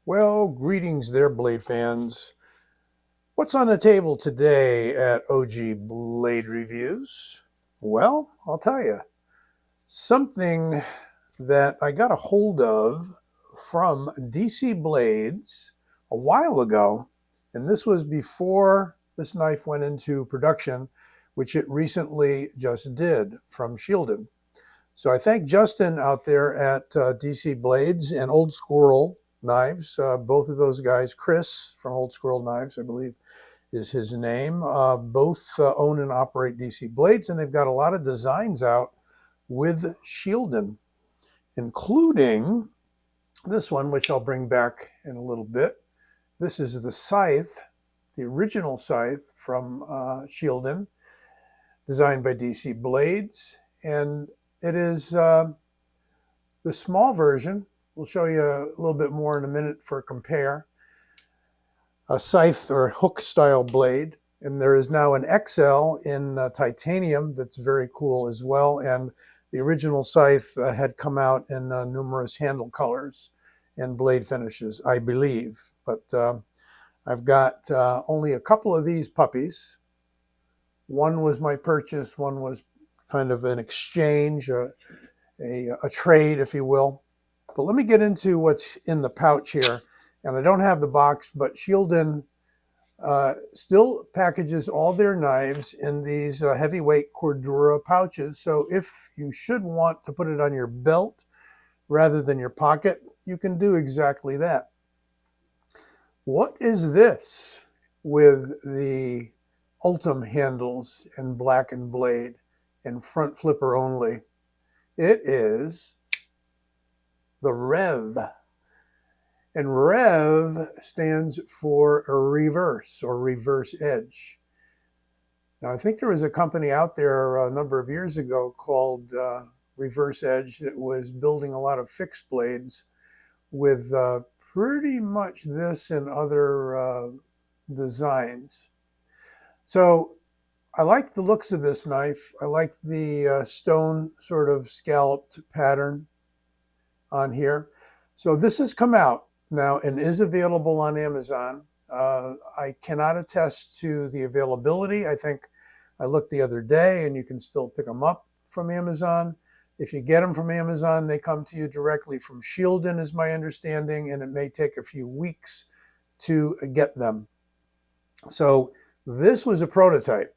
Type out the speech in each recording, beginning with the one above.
Well, greetings there, Blade fans. What's on the table today at OG Blade Reviews? Well, I'll tell you. Something that I got a hold of from DC Blades a while ago, and this was before this knife went into production, which it recently just did from Shieldon. So I thank Justin out there at DC Blades and Old Squirrel Knives. Both of those guys, Chris from Old Squirrel Knives, I believe is his name. Both own and operate DC Blades, and they've got a lot of designs out with Shieldon, including this one, which I'll bring back in a little bit. This is the scythe, the original scythe from Shieldon, designed by DC Blades, and it is the small version. We'll show you a little bit more in a minute for a compare. A scythe or hook style blade. And there is now an XL in titanium that's very cool as well. And the original scythe had come out in numerous handle colors and blade finishes, I believe. But I've got only a couple of these puppies. One was my purchase, one was kind of an exchange, a trade, if you will. But let me get into what's in the pouch here. And I don't have the box, but Shieldon still packages all their knives in these heavyweight Cordura pouches. So if you should want to put it on your belt rather than your pocket, you can do exactly that. What is this with the Ultim handles and blackened blade and front flipper only? It is the Rev. And Rev stands for a reverse or reverse edge. Now, I think there was a company out there a number of years ago called Reverse Edge that was building a lot of fixed blades with pretty much this and other designs. So I like the looks of this knife. I like the stone sort of scalloped pattern on here. So this has come out now and is available on Amazon. I cannot attest to the availability. I think I looked the other day and you can still pick them up from Amazon. If you get them from Amazon, they come to you directly from Shieldon, is my understanding, and it may take a few weeks to get them. So this was a prototype.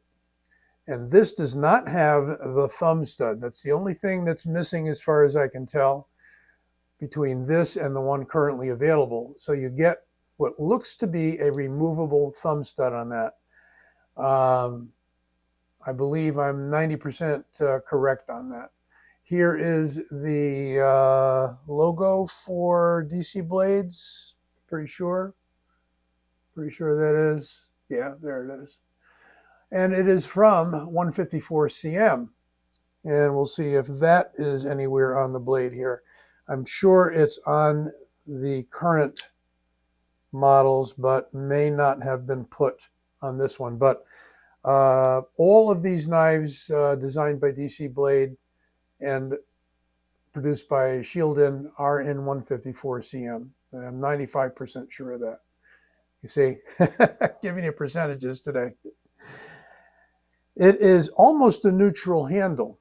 And this does not have the thumb stud. That's the only thing that's missing as far as I can tell between this and the one currently available. So you get what looks to be a removable thumb stud on that. I believe I'm 90% correct on that. Here is the logo for DC Blades. Pretty sure that is. Yeah, there it is. And it is from 154 cm. And we'll see if that is anywhere on the blade here. I'm sure it's on the current models, but may not have been put on this one. But all of these knives designed by DC Blade and produced by Shieldon are in 154 cm. I'm 95% sure of that. You see, giving you percentages today. It is almost a neutral handle,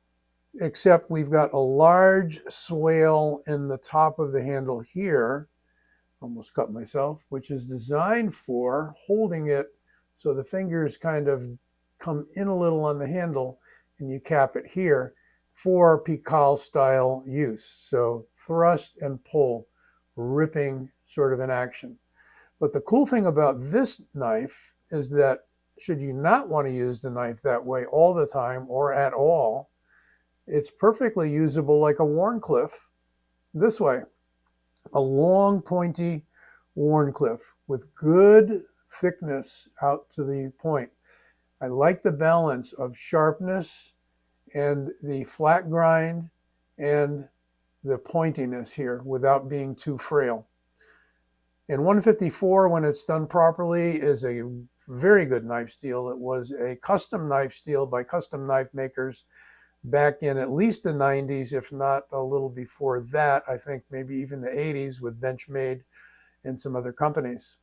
except we've got a large swale in the top of the handle here, almost cut myself, which is designed for holding it so the fingers kind of come in a little on the handle and you cap it here for Pikal style use. So thrust and pull, ripping sort of in action. But the cool thing about this knife is that should you not want to use the knife that way all the time or at all, it's perfectly usable like a Wharncliffe this way. A long, pointy Wharncliffe with good thickness out to the point. I like the balance of sharpness and the flat grind and the pointiness here without being too frail. And 154, when it's done properly, is a very good knife steel. It was a custom knife steel by custom knife makers back in at least the 90s, if not a little before that. I think maybe even the 80s with Benchmade and some other companies.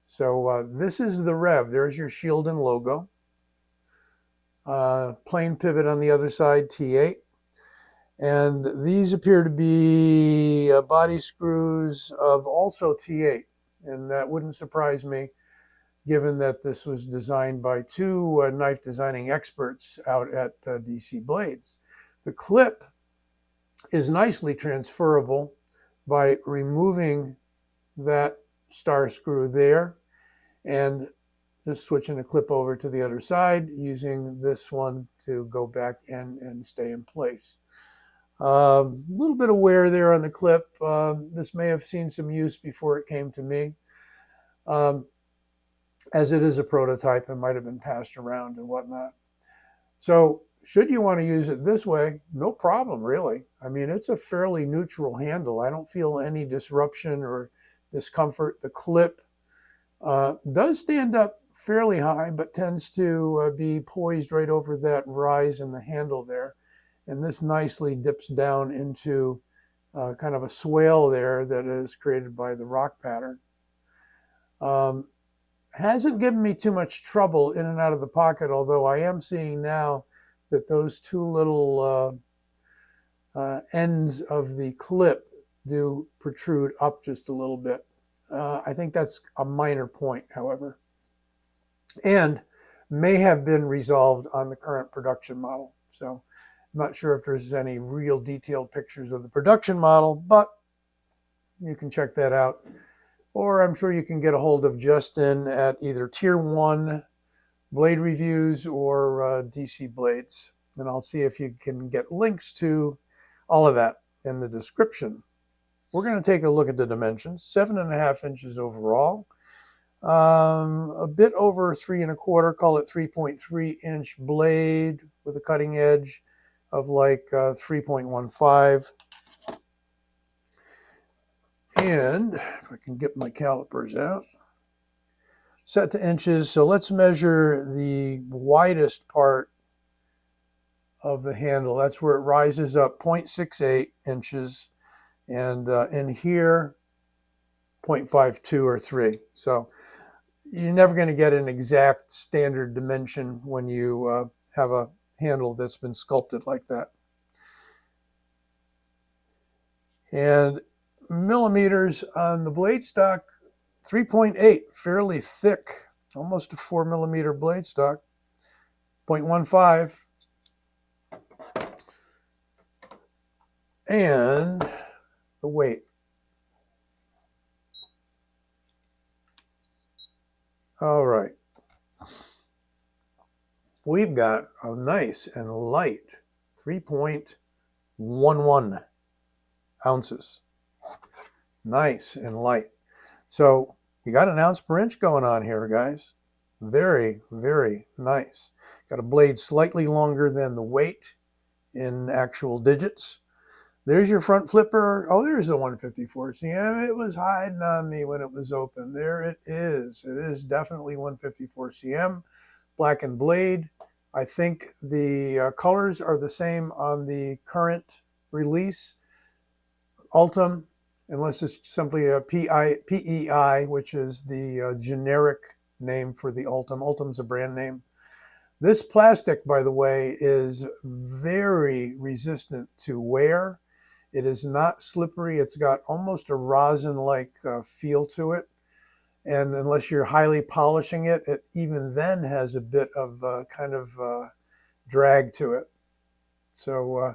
So this is the Rev. There's your Shieldon logo. Plain pivot on the other side, T8. And these appear to be body screws of also T8. And that wouldn't surprise me, given that this was designed by two knife designing experts out at DC Blades. The clip is nicely transferable by removing that star screw there and just switching the clip over to the other side, using this one to go back and stay in place. A little bit of wear there on the clip. This may have seen some use before it came to me. As it is a prototype, it might have been passed around and whatnot. So should you want to use it this way, no problem, really. I mean, it's a fairly neutral handle. I don't feel any disruption or discomfort. The clip does stand up fairly high, but tends to be poised right over that rise in the handle there. And this nicely dips down into kind of a swale there that is created by the rock pattern. Hasn't given me too much trouble in and out of the pocket, although I am seeing now that those two little ends of the clip do protrude up just a little bit. I think that's a minor point, however, and may have been resolved on the current production model. So I'm not sure if there's any real detailed pictures of the production model, but you can check that out. Or I'm sure you can get a hold of Justin at either Tier 1 Blade Reviews or DC Blades. And I'll see if you can get links to all of that in the description. We're going to take a look at the dimensions. 7.5 inches overall. A bit over 3 1/4, call it 3.3 inch blade with a cutting edge of like 3.15. And if I can get my calipers out, set to inches. So let's measure the widest part of the handle. That's where it rises up, 0.68 inches. And in here, 0.52 or 3. So you're never going to get an exact standard dimension when you have a handle that's been sculpted like that. And millimeters on the blade stock, 3.8, fairly thick, almost a 4 millimeter blade stock, 0.15. And the weight. All right. We've got a nice and light 3.11 ounces. Nice and light. So you got an ounce per inch going on here, guys. Very, very nice. Got a blade slightly longer than the weight in actual digits. There's your front flipper. Oh, there's the 154 cm. It was hiding on me when it was open. There it is. It is definitely 154 cm. Blackened blade. I think the colors are the same on the current release. Ultim, unless it's simply a PEI, which is the generic name for the Ultim. Ultim's a brand name. This plastic, by the way, is very resistant to wear. It is not slippery. It's got almost a rosin-like feel to it. And unless you're highly polishing it, it even then has a bit of kind of drag to it. So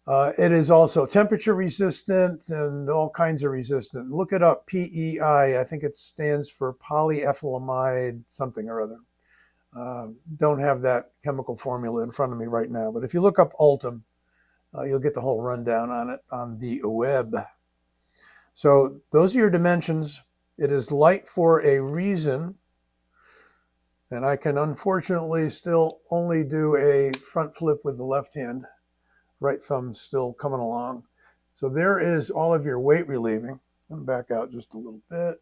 it is also temperature resistant and all kinds of resistant. Look it up, PEI. I think it stands for polyethylamide something or other. Don't have that chemical formula in front of me right now. But if you look up Ultim, you'll get the whole rundown on it on the web. So those are your dimensions. It is light for a reason. And I can unfortunately still only do a front flip with the left hand. Right thumb's still coming along. So there is all of your weight relieving. Let me back out just a little bit.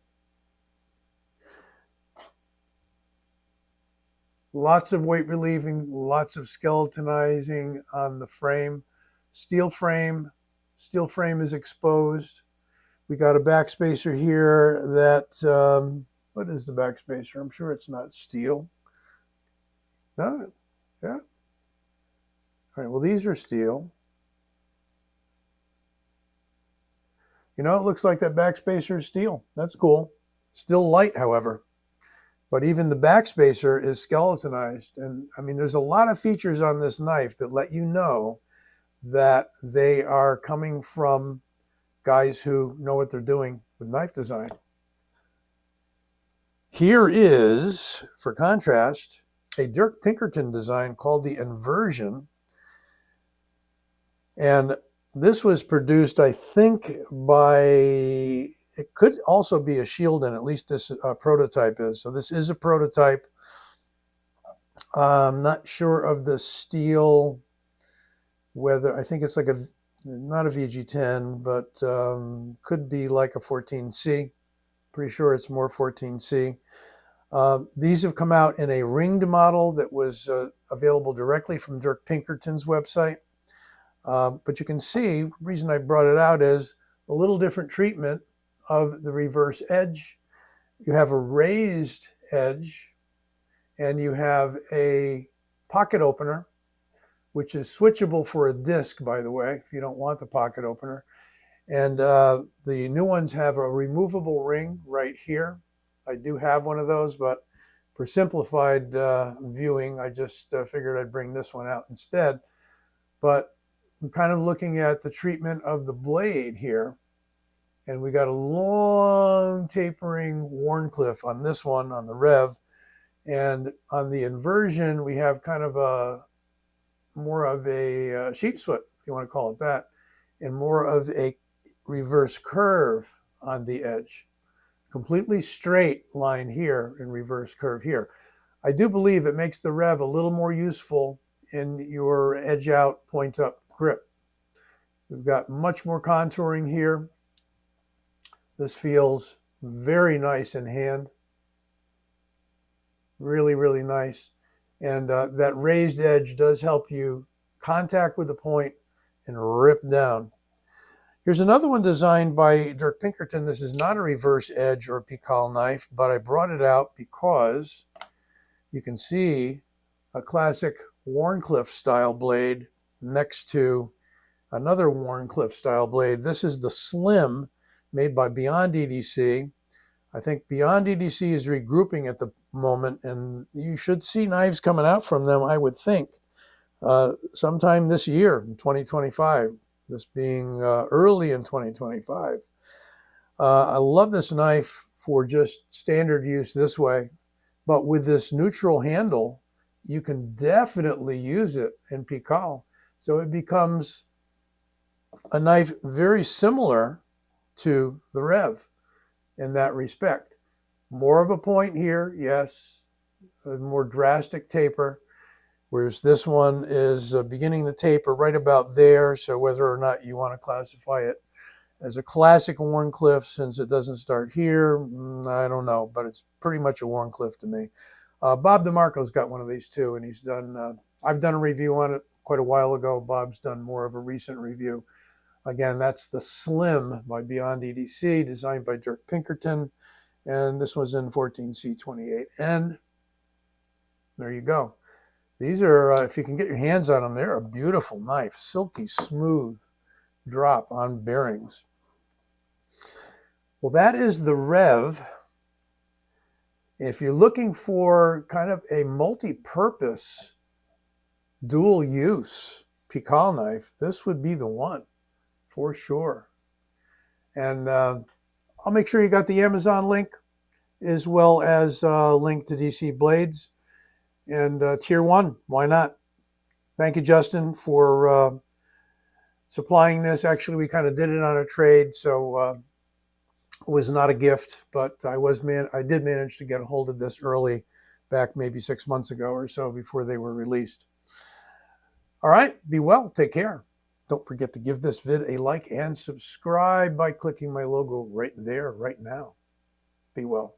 Lots of weight relieving, lots of skeletonizing on the frame. Steel frame is exposed. We got a backspacer here that, what is the backspacer? I'm sure it's not steel. No, yeah. All right, well, these are steel. You know, it looks like that backspacer is steel. That's cool. Still light, however. But even the backspacer is skeletonized. And I mean, there's a lot of features on this knife that let you know that they are coming from guys who know what they're doing with knife design. Here is, for contrast, a Dirk Pinkerton design called the Inversion. And this was produced, I think, by, it could also be a Shieldon, at least this prototype is. So this is a prototype. I'm not sure of the steel, whether, I think it's like a, not a VG10, but could be like a 14C. Pretty sure it's more 14C. These have come out in a ringed model that was available directly from Dirk Pinkerton's website. But you can see, the reason I brought it out is a little different treatment of the reverse edge. You have a raised edge, and you have a pocket opener, which is switchable for a disc, by the way, if you don't want the pocket opener. And the new ones have a removable ring right here. I do have one of those, but for simplified viewing, I just figured I'd bring this one out instead. But I'm kind of looking at the treatment of the blade here. And we got a long tapering Wharncliffe on this one, on the Rev. And on the Inversion, we have kind of a more of a sheep's foot, if you want to call it that, and more of a reverse curve on the edge. Completely straight line here and reverse curve here. I do believe it makes the Rev a little more useful in your edge out, point up grip. We've got much more contouring here. This feels very nice in hand. Really, really nice. And that raised edge does help you contact with the point and rip down. Here's another one designed by Dirk Pinkerton. This is not a reverse edge or Pikal knife, but I brought it out because you can see a classic Wharncliffe style blade next to another Wharncliffe style blade. This is the Slim, made by Beyond EDC. I think Beyond EDC is regrouping at the moment, and you should see knives coming out from them, I would think, sometime this year, in 2025, this being early in 2025. I love this knife for just standard use this way, but with this neutral handle, you can definitely use it in Pikal. So it becomes a knife very similar to the Rev in that respect. More of a point here, yes, a more drastic taper, whereas this one is beginning the taper right about there. So whether or not you want to classify it as a classic Wharncliffe, since it doesn't start here, I don't know, but it's pretty much a Wharncliffe to me. Bob DeMarco's got one of these too, and he's done, I've done a review on it quite a while ago. Bob's done more of a recent review. Again, that's the Slim by Beyond EDC, designed by Dirk Pinkerton. And this was in 14C28N. There you go. These are, if you can get your hands on them, they're a beautiful knife. Silky, smooth drop on bearings. Well, that is the Rev. If you're looking for kind of a multi-purpose, dual use Pikal knife, this would be the one for sure. And I'll make sure you got the Amazon link, as well as a link to DC Blades and Tier 1. Why not? Thank you, Justin, for supplying this. Actually, we kind of did it on a trade, so it was not a gift, but I did manage to get a hold of this early, back maybe 6 months ago or so, before they were released. All right, be well, take care. Don't forget to give this vid a like and subscribe by clicking my logo right there, right now. Be well.